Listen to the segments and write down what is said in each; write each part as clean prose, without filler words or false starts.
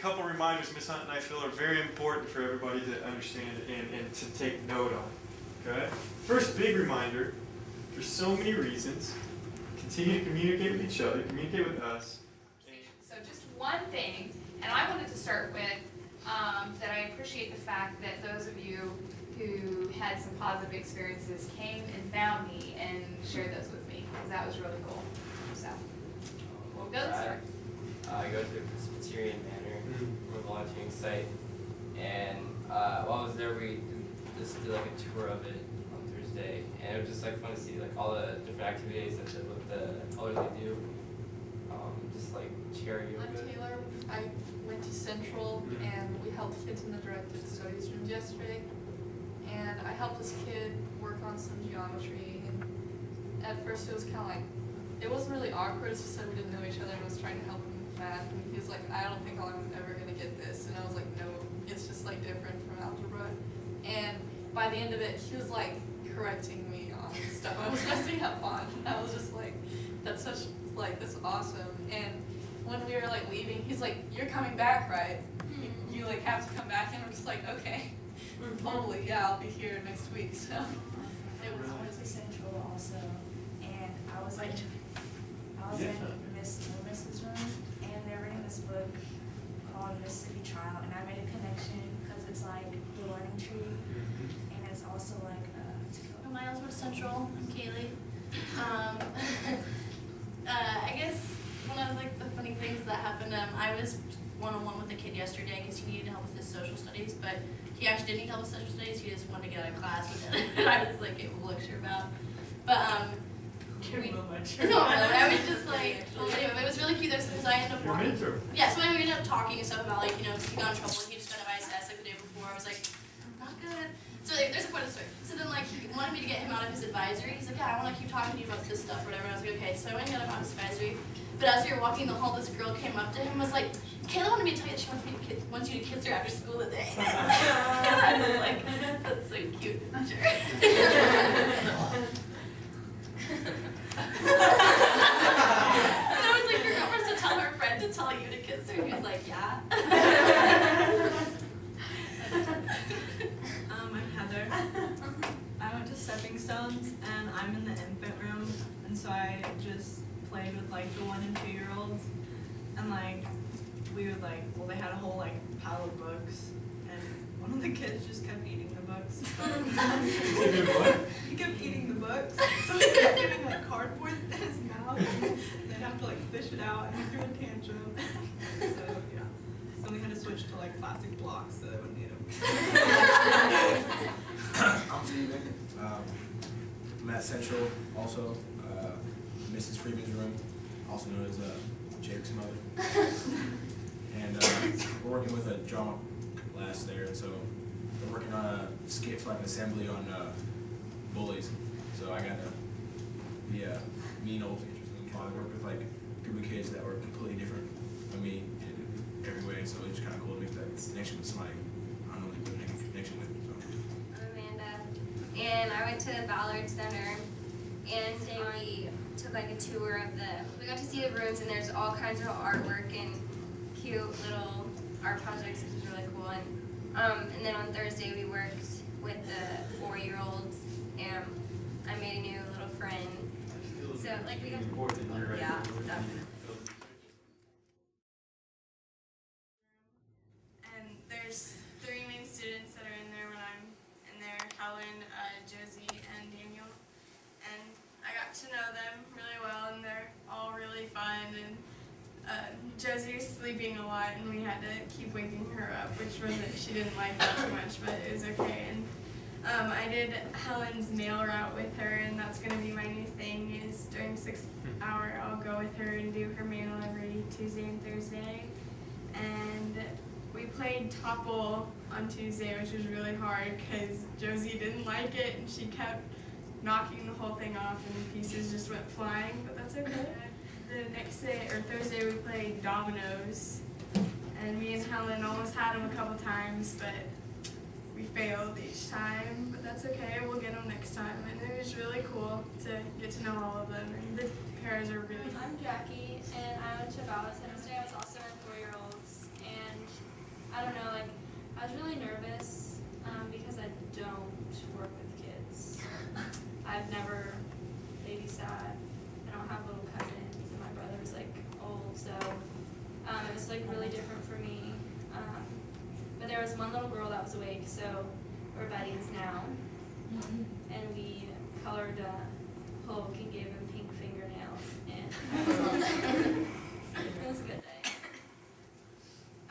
couple reminders Ms. Hunt and I feel are very important for everybody to understand and to take note on. Okay? First big reminder, there's so many reasons. Continue to communicate with each other, communicate with us. So just one thing, and I wanted to start with that I appreciate the fact that those of you who had some positive experiences came and found me and shared those with me, because that was really cool. So, we'll go this way. I go to a Presbyterian Manor with a volunteering site, and while I was there, we just did like a tour of it on Thursday, and it was just like fun to see like all the different activities that the elderly do, just like chair yoga. I'm Taylor. I went to Central, and we helped kids in the directed studies rooms yesterday, and I helped this kid work on some geometry, and at first it was kind of like, it wasn't really awkward, it's just that we didn't know each other and I was trying to help him with math, and he was like, I don't think I'm ever going to get this, and I was like, no, it's just like different from algebra, and by the end of it, he was like correcting me on stuff I was messing up on, and I was just like, that's awesome, and when we were like leaving, he's like, you're coming back, right? You like have to come back, and I'm just like, okay, totally, yeah, I'll be here next week, so. I went to Central also, and I was in Miss Loomis's room, and they're reading this book called Mississippi Child, and I made a connection because it's like the learning tree, and it's also like I also went to Central. I'm Kaylee. I guess one of like the funny things that happened, I was one-on-one with a kid yesterday because he needed help with his social studies, but he actually didn't need help with social studies, he just wanted to get out of class with it. And I was like able to lecture about. But I was just like, it was really cute though, because I ended up walking. Yeah, so we ended up talking and stuff about like, he got in trouble and he just got a vice test like the day before. I was like, I'm not good. So there's a point of the story. So then like he wanted me to get him out of his advisory. He's like, yeah, I want to keep talking to you about this stuff or whatever. And I was like, okay. So I went and got him out of his advisory. But as we were walking the hall, this girl came up to him and was like, Kayla wanted me to tell you that she wants you to kiss her after school today. And I was like, that's so cute. Sure. And I was like, your girlfriend's to tell her friend to tell you to kiss her. And he was like, yeah. I'm Heather. I went to Stepping Stones, and I'm in the infant room, and so I just played with like the 1 and 2 year olds, and like we would like, well, they had a whole like pile of books, and one of the kids just kept eating the books. He kept eating the books, so he kept getting like cardboard in his mouth, and they'd have to like fish it out and he threw a tantrum. So yeah, so we had to switch to like plastic blocks so they wouldn't eat them. I'm Steven. I'm at Central also, Mrs. Freeman's room, also known as Jake's mother. And we're working with a drama class there, and so we're working on a skit for like an assembly on bullies. So I got to be a mean old teacher. I work with like a group of kids that were completely different from me in every way, so it's kind of cool to make that connection with somebody I don't really put a connection with. So. I'm Amanda, and I went to Ballard Center, and we took like a tour of we got to see the rooms, and there's all kinds of artwork and cute little art projects, which was really cool. And then on Thursday we worked with the 4-year-olds, and I made a new little friend. So like we got, yeah, definitely. And there's 3 main students that are in there when I'm in there, Helen, Josie, and Daniel. And I got to know them really well, and they're all really fun. And Josie was sleeping a lot, and we had to keep waking her up, which she didn't like that too much, but it was okay. And I did Helen's nail route with her, and that's going to be my new thing, is during 6th hour I'll go with her and do her mail every Tuesday and Thursday. And we played Topple on Tuesday, which was really hard because Josie didn't like it, and she kept knocking the whole thing off, and pieces just went flying, but that's okay. The next day, or Thursday, we played dominoes, and me and Helen almost had them a couple times, but we failed each time, but that's okay, we'll get them next time. And it was really cool to get to know all of them, and the pairs are really fun. I'm Jackie, and I went to Ballard Center today. I was also in 4-year-olds, and was like really different for me. But there was one little girl that was awake, so we're buddies now. And we colored Hulk and gave him pink fingernails, and it was awesome. It was a good day.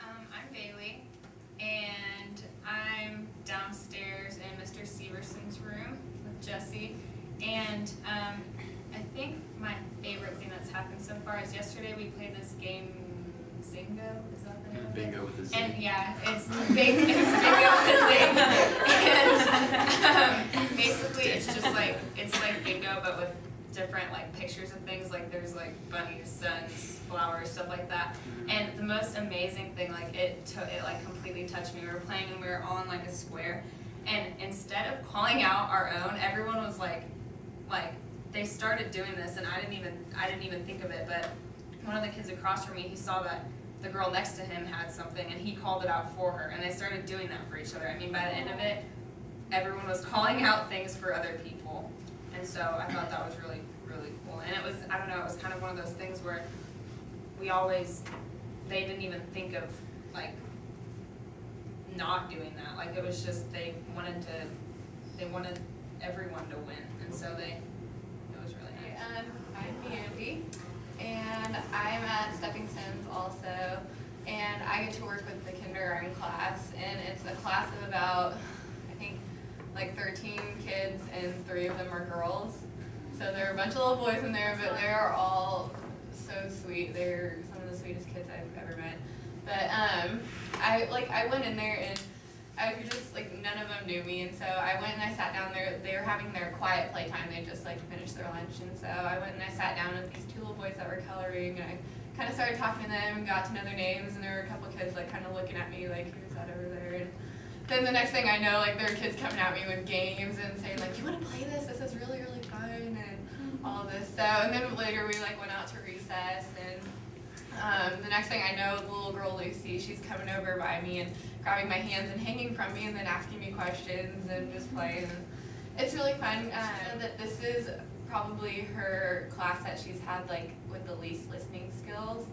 I'm Bailey, and I'm downstairs in Mr. Severson's room with Jesse. And I think my favorite thing that's happened so far is yesterday we played this game, Zingo, is that the name of it? Bingo with the Z. And yeah, it's bingo with a zing. And basically it's just like, it's like bingo but with different like pictures of things, like there's like bunnies, suns, flowers, stuff like that. And the most amazing thing, like it like completely touched me. We were playing and we were all in like a square, and instead of calling out our own, everyone was like they started doing this, and I didn't even think of it, but one of the kids across from me, he saw that the girl next to him had something, and he called it out for her, and they started doing that for each other. I mean, by the end of it, everyone was calling out things for other people, and so I thought that was really, really cool. And it was, I don't know, it was kind of one of those things where they didn't even think of like not doing that. Like it was just they wanted everyone to win, and so it was really nice. I'm Andy, and I'm at Stepping Stones also, and I get to work with the kindergarten class, and it's a class of about, I think, like 13 kids, and 3 of them are girls. So there are a bunch of little boys in there, but they are all so sweet. They're some of the sweetest kids I've ever met. But I went in there and I could just, like, none of them knew me, and so I went and I sat down there. They were having their quiet playtime. They just, like, finished their lunch, and so I went and I sat down with these 2 little boys that were coloring, and I kind of started talking to them and got to know their names, and there were a couple kids, like, kind of looking at me, like, who's that over there? And then the next thing I know, like, there are kids coming at me with games and saying, like, you want to play this? This is really, really fun, and all of this. So, and then later we, like, went out to recess, and the next thing I know, the little girl Lucy, she's coming over by me and grabbing my hands and hanging from me and then asking me questions and just playing. It's really fun. She said that this is probably her class that she's had like with the least listening skills.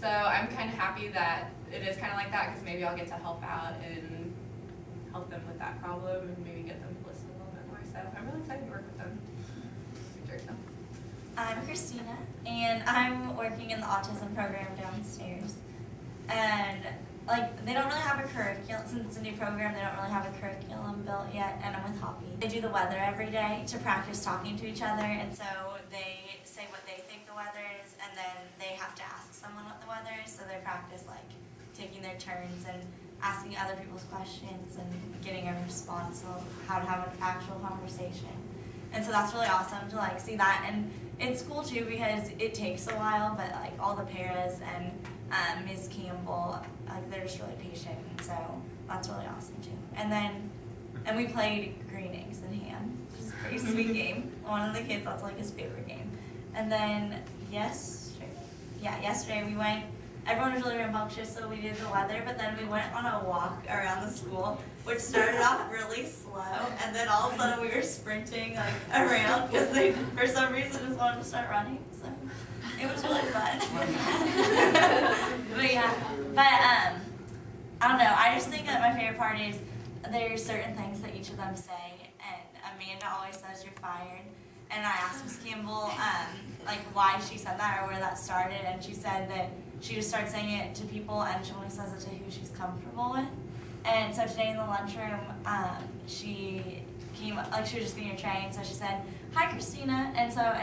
So I'm kind of happy that it is kind of like that, because maybe I'll get to help out and help them with that problem and maybe get them to listen a little bit more. So I'm really excited to work with them. I'm Christina, and I'm working in the autism program downstairs. And like, they don't really have a curriculum, since it's a new program, they don't really have a curriculum built yet, and I'm with Hoppy. They do the weather every day to practice talking to each other, and so they say what they think the weather is, and then they have to ask someone what the weather is, so they practice like taking their turns and asking other people's questions and getting a response of how to have an actual conversation. And so that's really awesome to like see that, and it's cool too because it takes a while, but like all the paras and Ms. Campbell, like they're just really patient, and so that's really awesome too. And we played green eggs and ham, which is a pretty sweet game. One of the kids, that's like his favorite game. And then yesterday we went, everyone was really rambunctious, so we did the weather, but then we went on a walk around the school, which started off really slow, and then all of a sudden we were sprinting like around because they, for some reason, just wanted to start running. So it was really fun. but I don't know. I just think that my favorite part is there's certain things that each of them say, and Amanda always says you're fired. And I asked Ms. Campbell like why she said that or where that started, and she said that she just started saying it to people, and she only says it to who she's comfortable with. And so today in the lunchroom, she came, like she was just getting her tray, and so she said, "Hi, Christina." And so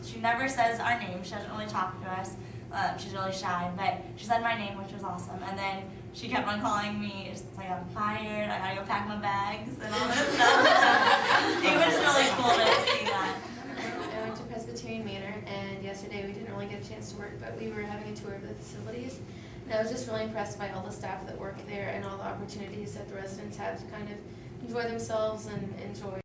she never says our name. She doesn't really talk to us. She's really shy, but she said my name, which was awesome. And then she kept on calling me, just like, I'm fired, I gotta go pack my bags and all this stuff. It was really cool to see that. I went to Presbyterian Manor, and yesterday we didn't really get a chance to work, but we were having a tour of the facilities. And I was just really impressed by all the staff that work there and all the opportunities that the residents have to kind of enjoy themselves and enjoy